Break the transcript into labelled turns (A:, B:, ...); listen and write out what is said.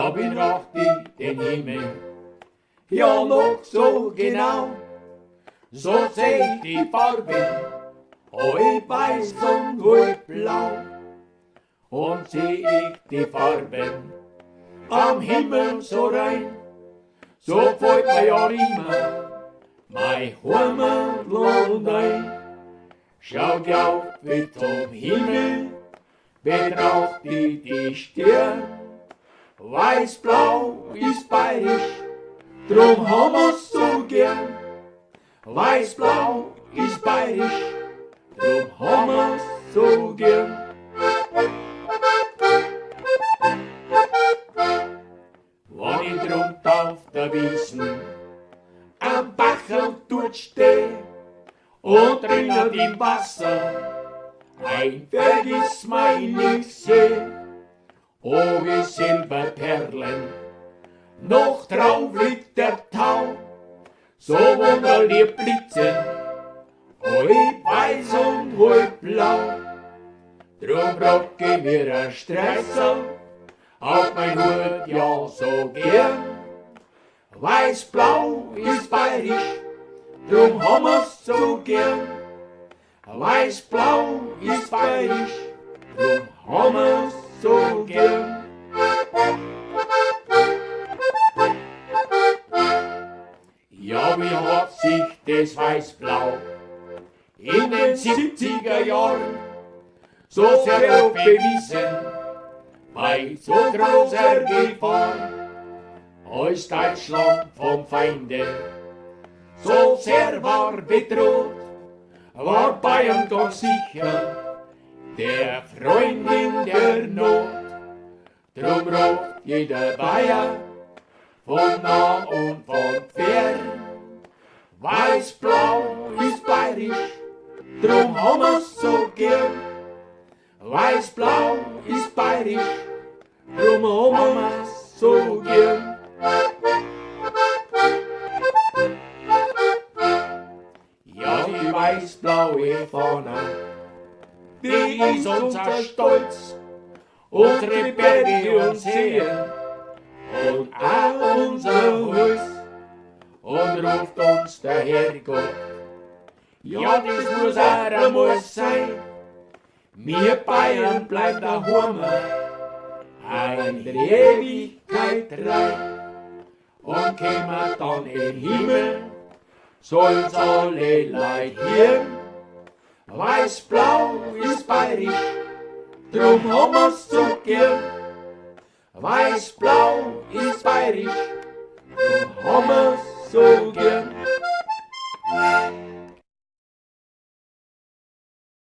A: da betrachte ich den Himmel, ja noch so genau. So seh ich die Farben, halb weiß und halb blau. Und seh ich die Farben am Himmel so rein, so fällt mir ja immer mein Heimatland ein. Schaut auf wie zum Himmel, betracht ich die Stirn. Weiß-blau ist bayerisch, drum haben wir's so gern. Weiß-blau ist bayerisch, drum haben wir's so gern. Wenn ich drunter auf der Wiesen am Bachel dort steh und drinnen im Wasser ein vergissmeinnicht seh, oh wie Silberperlen, noch drauf liegt der Tau, so wunderlich blitzen, halb weiß und halb blau. Drum rock ich mir ein Streisel auf mein Hut ja so gern. Weiß-blau ist bayerisch, drum haben wir's so gern. Weiß-blau ist bayerisch, drum haben wir's so gern. Ja, wie hat sich das Weiß-blau in den 70er Jahren so sehr bewiesen, bei so großer Gefahr, als Deutschland vom Feinde so sehr war bedroht, war Bayern ganz sicher der Freund in der Not. Drum ruft jeder Bayer von nah und von fern, Weiß-blau ist bayerisch, drum haben wir's so gern. Weiß-blau ist bayerisch, drum haben wir's so gern. Ja, die weiß-blaue Fahne, die ist unser Stolz, unsere Berge und Seen und auch unser Haus. Und ruft uns der Herrgott, ja, das muss auch einmal sein. Wir Bayern bleiben daheim, ein der Ewigkeit treu. Und kämen dann in Himmel, sollen's alle Leid hören. Weiß-blau ist bayerisch, drum haben wir's so gern. Weiß-blau ist bayerisch, drum haben wir's so